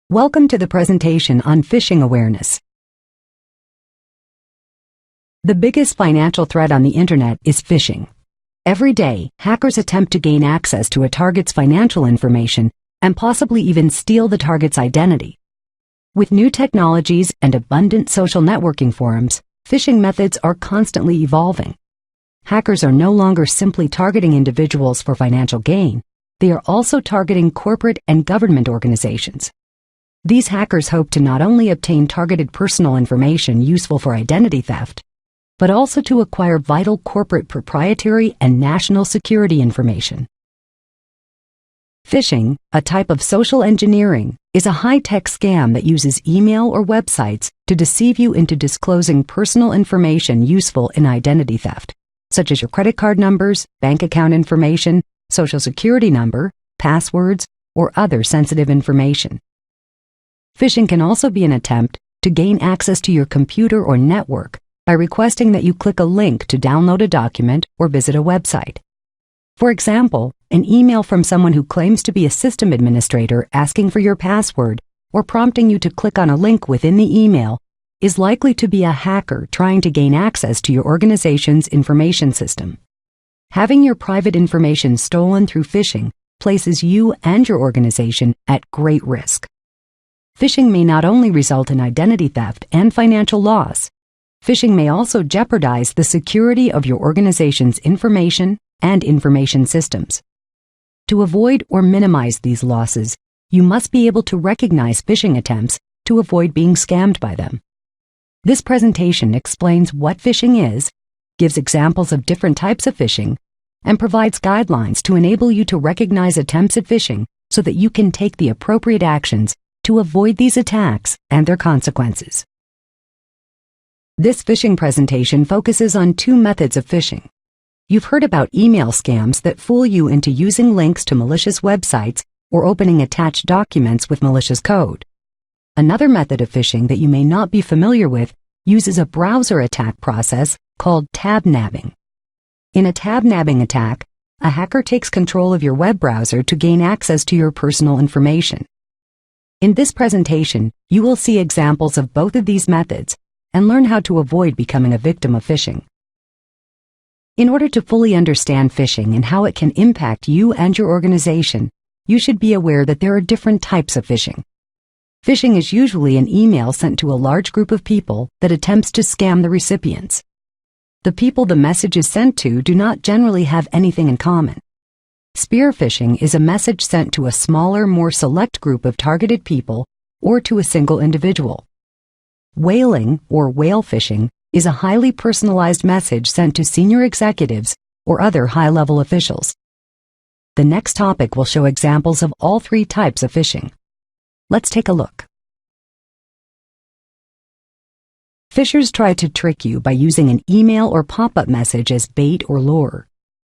Welcome to the presentation on phishing awareness. The biggest financial threat on the internet is phishing. Every day, hackers attempt to gain access to a target's financial information and possibly even steal the target's identity. With new technologies and abundant social networking forums, phishing methods are constantly evolving. Hackers are no longer simply targeting individuals for financial gain. They are also targeting corporate and government organizations. These hackers hope to not only obtain targeted personal information useful for identity theft, but also to acquire vital corporate proprietary and national security information. Phishing, a type of social engineering, is a high-tech scam that uses email or websites to deceive you into disclosing personal information useful in identity theft, such as your credit card numbers, bank account information, social security number, passwords, or other sensitive information. Phishing can also be an attempt to gain access to your computer or network by requesting that you click a link to download a document or visit a website. For example, an email from someone who claims to be a system administrator asking for your password or prompting you to click on a link within the email is likely to be a hacker trying to gain access to your organization's information system. Having your private information stolen through phishing places you and your organization at great risk. Phishing may not only result in identity theft and financial loss, phishing may also jeopardize the security of your organization's information and information systems. To avoid or minimize these losses, you must be able to recognize phishing attempts to avoid being scammed by them. This presentation explains what phishing is, gives examples of different types of phishing, and provides guidelines to enable you to recognize attempts at phishing so that you can take the appropriate actions to avoid these attacks and their consequences. This phishing presentation focuses on two methods of phishing. You've heard about email scams that fool you into using links to malicious websites or opening attached documents with malicious code. Another method of phishing that you may not be familiar with uses a browser attack process called tab nabbing. In a tab nabbing attack, a hacker takes control of your web browser to gain access to your personal information. In this presentation, you will see examples of both of these methods and learn how to avoid becoming a victim of phishing. In order to fully understand phishing and how it can impact you and your organization, you should be aware that there are different types of phishing. Phishing is usually an email sent to a large group of people that attempts to scam the recipients. The people the message is sent to do not generally have anything in common. Spear phishing is a message sent to a smaller, more select group of targeted people or to a single individual. Whaling or whale phishing is a highly personalized message sent to senior executives or other high-level officials. The next topic will show examples of all three types of phishing. Let's take a look. Phishers try to trick you by using an email or pop-up message as bait or lure.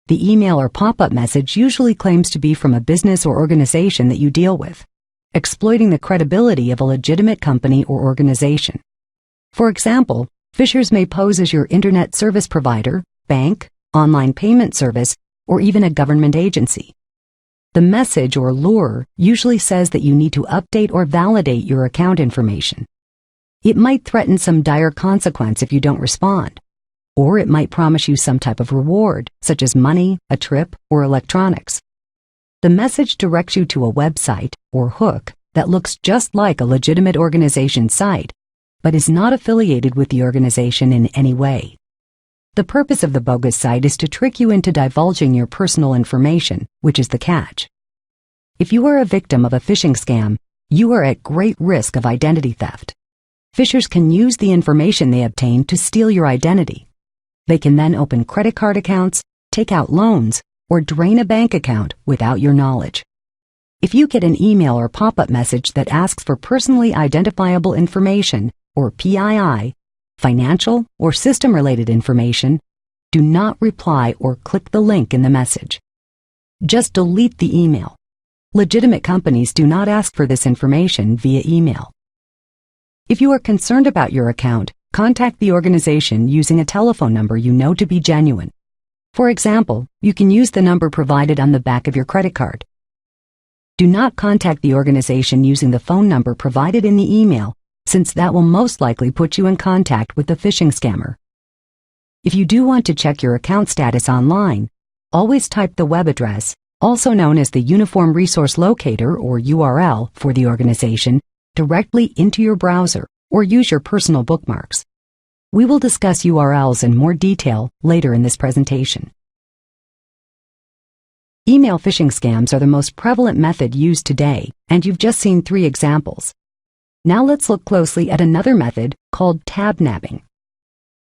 The email or pop-up message usually claims to be from a business or organization that you deal with, exploiting the credibility of a legitimate company or organization. For example, phishers may pose as your internet service provider, bank, online payment service, or even a government agency. The message or lure usually says that you need to update or validate your account information. It might threaten some dire consequence if you don't respond, or it might promise you some type of reward, such as money, a trip, or electronics. The message directs you to a website or hook that looks just like a legitimate organization site, but is not affiliated with the organization in any way. The purpose of the bogus site is to trick you into divulging your personal information, which is the catch. If you are a victim of a phishing scam, you are at great risk of identity theft. Phishers can use the information they obtain to steal your identity. They can then open credit card accounts, take out loans, or drain a bank account without your knowledge. If you get an email or pop-up message that asks for personally identifiable information, or PII, financial or system-related information, do not reply or click the link in the message. Just delete the email. Legitimate companies do not ask for this information via email. If you are concerned about your account, contact the organization using a telephone number you know to be genuine. For example, you can use the number provided on the back of your credit card. Do not contact the organization using the phone number provided in the email, since that will most likely put you in contact with the phishing scammer. If you do want to check your account status online, always type the web address, also known as the Uniform Resource Locator or URL for the organization, directly into your browser or use your personal bookmarks. We will discuss URLs in more detail later in this presentation. Email phishing scams are the most prevalent method used today, and you've just seen 3 examples. Now let's look closely at another method called tab nabbing.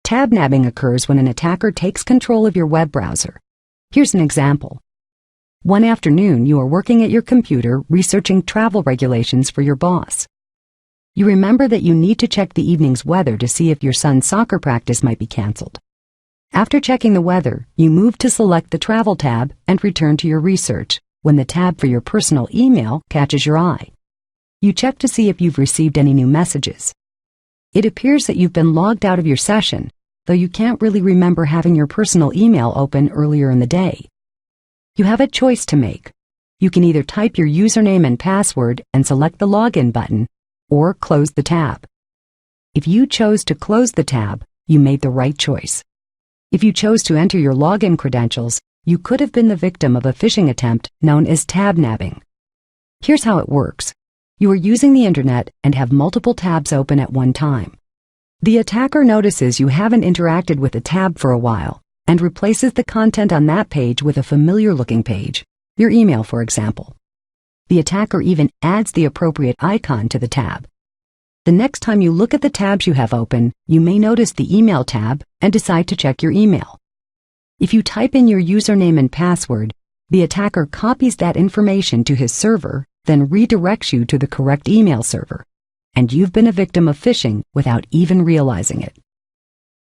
Tab nabbing occurs when an attacker takes control of your web browser. Here's an example. One afternoon, you are working at your computer researching travel regulations for your boss. You remember that you need to check the evening's weather to see if your son's soccer practice might be canceled. After checking the weather, you move to select the Travel tab and return to your research when the tab for your personal email catches your eye. You check to see if you've received any new messages. It appears that you've been logged out of your session, though you can't really remember having your personal email open earlier in the day. You have a choice to make. You can either type your username and password and select the login button, or close the tab. If you chose to close the tab, you made the right choice. If you chose to enter your login credentials, you could have been the victim of a phishing attempt known as tab nabbing. Here's how it works. You are using the internet and have multiple tabs open at one time. The attacker notices you haven't interacted with a tab for a while and replaces the content on that page with a familiar-looking page, your email, for example. The attacker even adds the appropriate icon to the tab. The next time you look at the tabs you have open, you may notice the email tab and decide to check your email. If you type in your username and password, the attacker copies that information to his server, then redirects you to the correct email server, and you've been a victim of phishing without even realizing it.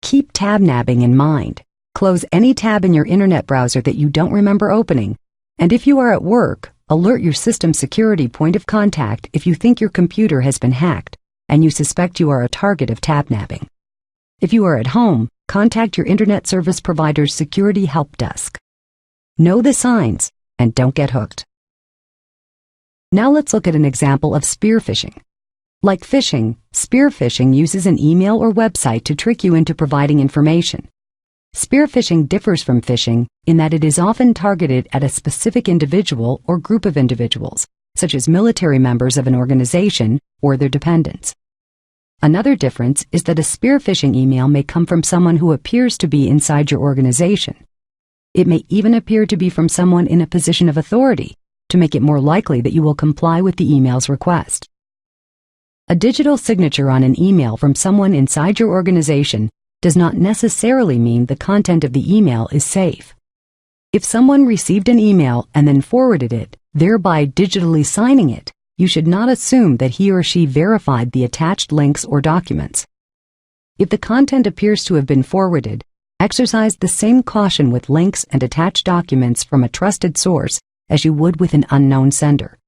Keep tab nabbing in mind. Close any tab in your internet browser that you don't remember opening, and if you are at work, alert your system security point of contact if you think your computer has been hacked and you suspect you are a target of tab nabbing. If you are at home, contact your internet service provider's security help desk. Know the signs and don't get hooked. Now let's look at an example of spear phishing. Like phishing, spear phishing uses an email or website to trick you into providing information. Spear phishing differs from phishing in that it is often targeted at a specific individual or group of individuals, such as military members of an organization or their dependents. Another difference is that a spear phishing email may come from someone who appears to be inside your organization. It may even appear to be from someone in a position of authority, to make it more likely that you will comply with the email's request. A digital signature on an email from someone inside your organization does not necessarily mean the content of the email is safe. If someone received an email and then forwarded it, thereby digitally signing it, you should not assume that he or she verified the attached links or documents. If the content appears to have been forwarded, exercise the same caution with links and attached documents from a trusted source as you would with an unknown sender.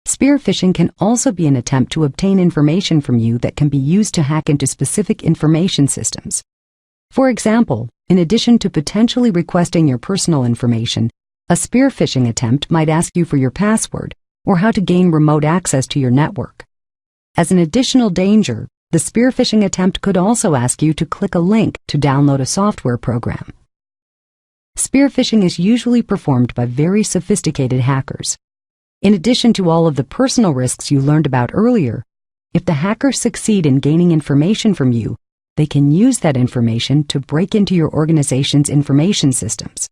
Spear phishing can also be an attempt to obtain information from you that can be used to hack into specific information systems. For example, in addition to potentially requesting your personal information, a spear phishing attempt might ask you for your password or how to gain remote access to your network. As an additional danger, the spear phishing attempt could also ask you to click a link to download a software program. Spear phishing is usually performed by very sophisticated hackers. In addition to all of the personal risks you learned about earlier, if the hackers succeed in gaining information from you, they can use that information to break into your organization's information systems.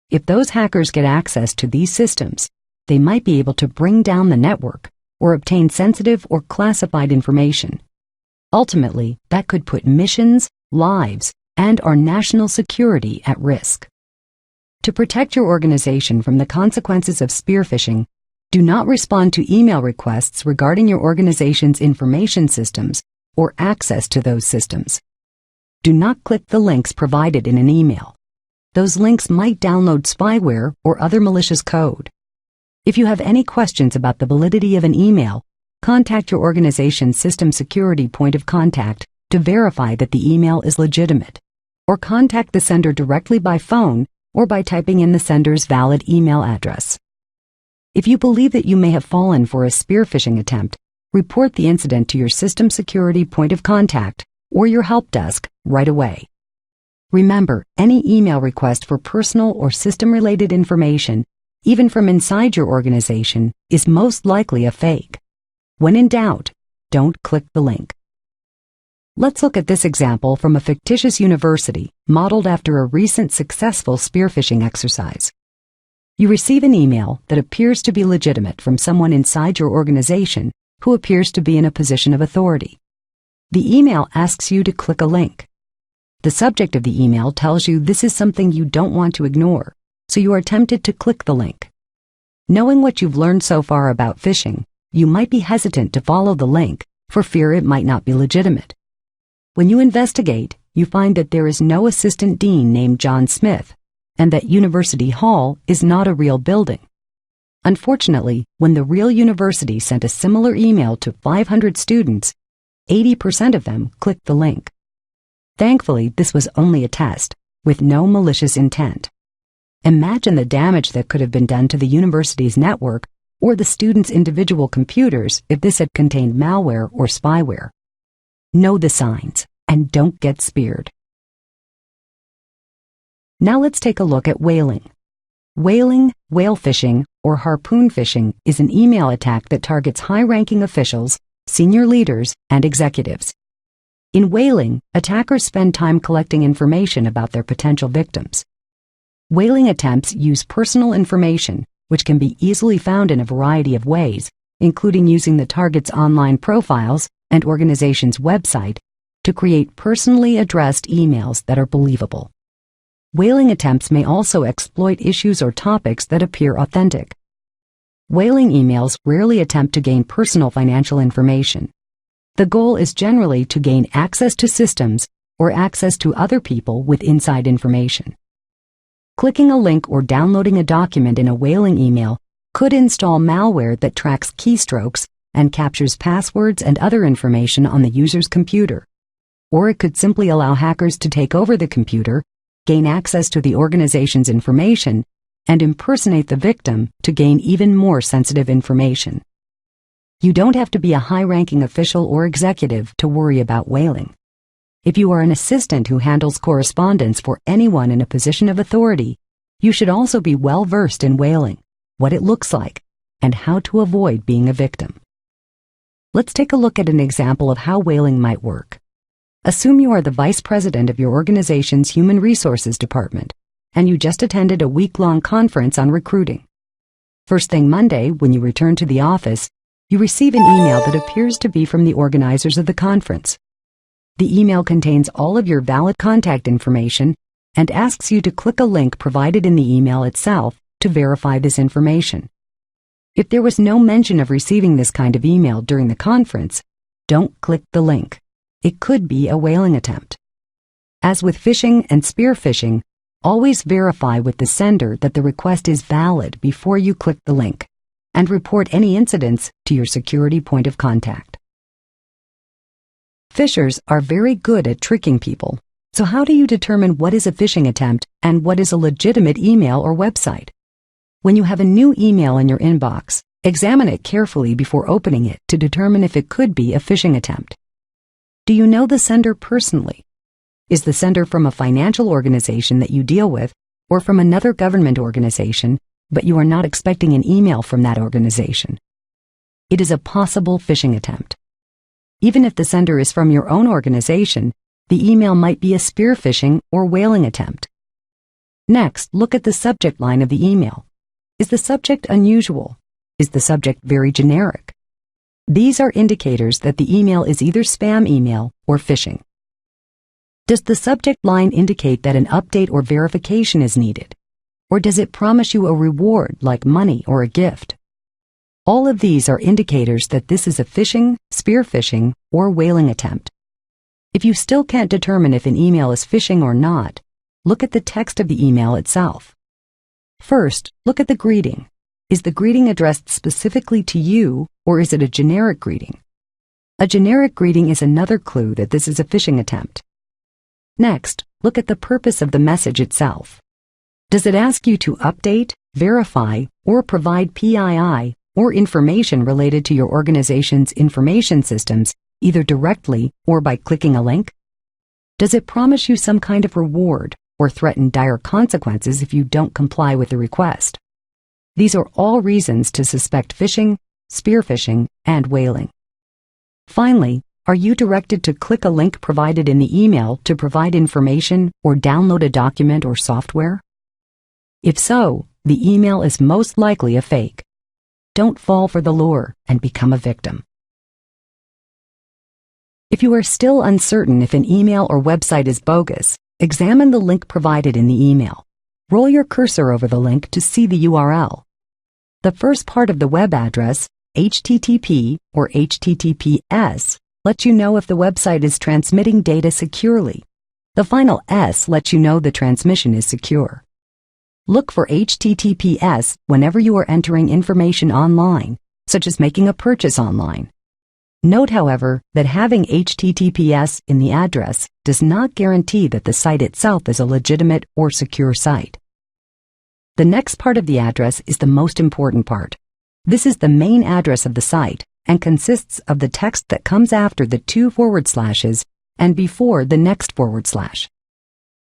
If those hackers get access to these systems, they might be able to bring down the network or obtain sensitive or classified information. Ultimately, that could put missions, lives, and our national security at risk. To protect your organization from the consequences of spear phishing, do not respond to email requests regarding your organization's information systems or access to those systems. Do not click the links provided in an email. Those links might download spyware or other malicious code. If you have any questions about the validity of an email, contact your organization's system security point of contact to verify that the email is legitimate, or contact the sender directly by phone or by typing in the sender's valid email address. If you believe that you may have fallen for a spear phishing attempt, report the incident to your system security point of contact or your help desk right away. Remember, any email request for personal or system-related information, even from inside your organization, is most likely a fake. When in doubt, don't click the link. Let's look at this example from a fictitious university modeled after a recent successful spear phishing exercise. You receive an email that appears to be legitimate from someone inside your organization who appears to be in a position of authority. The email asks you to click a link. The subject of the email tells you this is something you don't want to ignore, so you are tempted to click the link. Knowing what you've learned so far about phishing, you might be hesitant to follow the link for fear it might not be legitimate. When you investigate, you find that there is no assistant dean named John Smith, and that University Hall is not a real building. Unfortunately, when the real university sent a similar email to 500 students, 80% of them clicked the link. Thankfully, this was only a test, with no malicious intent. Imagine the damage that could have been done to the university's network or the students' individual computers if this had contained malware or spyware. Know the signs, and don't get speared. Now let's take a look at whaling. Whaling, whale phishing, or harpoon phishing is an email attack that targets high-ranking officials, senior leaders, and executives. In whaling, attackers spend time collecting information about their potential victims. Whaling attempts use personal information, which can be easily found in a variety of ways, including using the target's online profiles and organization's website, to create personally addressed emails that are believable. Whaling attempts may also exploit issues or topics that appear authentic. Whaling emails rarely attempt to gain personal financial information. The goal is generally to gain access to systems or access to other people with inside information. Clicking a link or downloading a document in a whaling email could install malware that tracks keystrokes and captures passwords and other information on the user's computer. Or it could simply allow hackers to take over the computer, gain access to the organization's information, and impersonate the victim to gain even more sensitive information. You don't have to be a high-ranking official or executive to worry about whaling. If you are an assistant who handles correspondence for anyone in a position of authority, you should also be well-versed in whaling, what it looks like, and how to avoid being a victim. Let's take a look at an example of how whaling might work. Assume you are the vice president of your organization's human resources department, and you just attended a week-long conference on recruiting. First thing Monday, when you return to the office, you receive an email that appears to be from the organizers of the conference. The email contains all of your valid contact information and asks you to click a link provided in the email itself to verify this information. If there was no mention of receiving this kind of email during the conference, don't click the link. It could be a whaling attempt. As with phishing and spear phishing, always verify with the sender that the request is valid before you click the link, and report any incidents to your security point of contact. Phishers are very good at tricking people, so how do you determine what is a phishing attempt and what is a legitimate email or website? When you have a new email in your inbox, examine it carefully before opening it to determine if it could be a phishing attempt. Do you know the sender personally? Is the sender from a financial organization that you deal with, or from another government organization, but you are not expecting an email from that organization? It is a possible phishing attempt. Even if the sender is from your own organization, the email might be a spear phishing or whaling attempt. Next, look at the subject line of the email. Is the subject unusual? Is the subject very generic? These are indicators that the email is either spam email or phishing. Does the subject line indicate that an update or verification is needed? Or does it promise you a reward like money or a gift? All of these are indicators that this is a phishing, spear phishing, or whaling attempt. If you still can't determine if an email is phishing or not, look at the text of the email itself. First, look at the greeting. Is the greeting addressed specifically to you, or is it a generic greeting? A generic greeting is another clue that this is a phishing attempt. Next, look at the purpose of the message itself. Does it ask you to update, verify, or provide PII or information related to your organization's information systems, either directly or by clicking a link? Does it promise you some kind of reward or threaten dire consequences if you don't comply with the request? These are all reasons to suspect phishing, spear phishing, and whaling. Finally, are you directed to click a link provided in the email to provide information or download a document or software? If so, the email is most likely a fake. Don't fall for the lure and become a victim. If you are still uncertain if an email or website is bogus, examine the link provided in the email. Roll your cursor over the link to see the URL. The first part of the web address, HTTP or HTTPS, lets you know if the website is transmitting data securely. The final S lets you know the transmission is secure. Look for HTTPS whenever you are entering information online, such as making a purchase online. Note, however, that having HTTPS in the address does not guarantee that the site itself is a legitimate or secure site. The next part of the address is the most important part. This is the main address of the site and consists of the text that comes after the 2 forward slashes and before the next forward slash.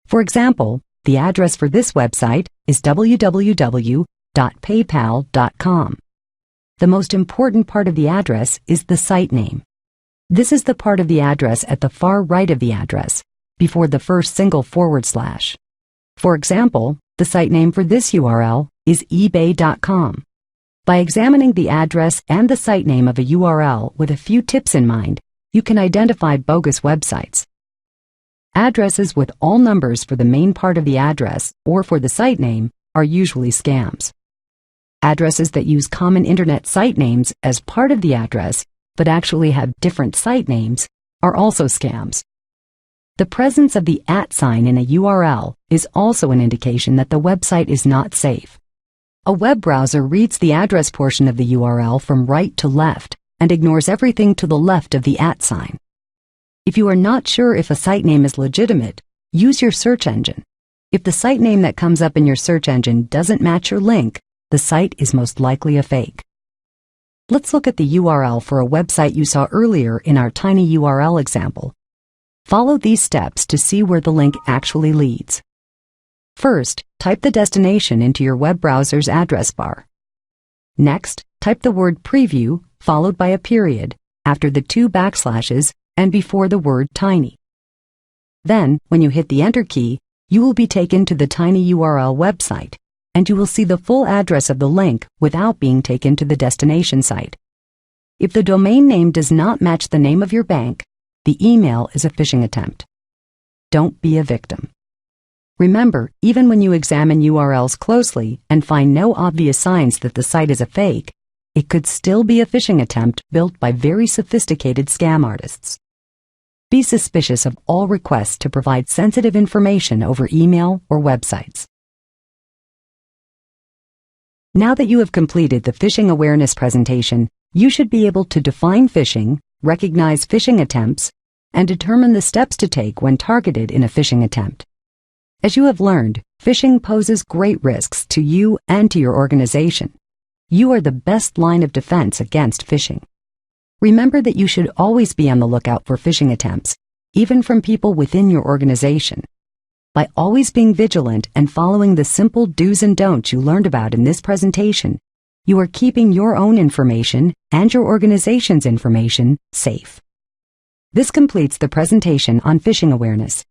For example, the address for this website is www.paypal.com. The most important part of the address is the site name. This is the part of the address at the far right of the address, before the first single forward slash. For example, the site name for this URL is ebay.com. By examining the address and the site name of a URL with a few tips in mind, you can identify bogus websites. Addresses with all numbers for the main part of the address or for the site name are usually scams. Addresses that use common internet site names as part of the address but actually have different site names are also scams. The presence of the @ sign in a URL is also an indication that the website is not safe. A web browser reads the address portion of the URL from right to left and ignores everything to the left of the @ sign. If you are not sure if a site name is legitimate, use your search engine. If the site name that comes up in your search engine doesn't match your link, the site is most likely a fake. Let's look at the URL for a website you saw earlier in our tiny URL example. Follow these steps to see where the link actually leads. First, type the destination into your web browser's address bar. Next, type the word preview followed by a period after the 2 backslashes and before the word tiny. Then, when you hit the Enter key, you will be taken to the tiny URL website, and you will see the full address of the link without being taken to the destination site. If the domain name does not match the name of your bank, the email is a phishing attempt. Don't be a victim. Remember, even when you examine URLs closely and find no obvious signs that the site is a fake, it could still be a phishing attempt built by very sophisticated scam artists. Be suspicious of all requests to provide sensitive information over email or websites. Now that you have completed the phishing awareness presentation, you should be able to define phishing, recognize phishing attempts, and determine the steps to take when targeted in a phishing attempt. As you have learned, phishing poses great risks to you and to your organization. You are the best line of defense against phishing. Remember that you should always be on the lookout for phishing attempts, even from people within your organization. By always being vigilant and following the simple do's and don'ts you learned about in this presentation, you are keeping your own information and your organization's information safe. This completes the presentation on phishing awareness.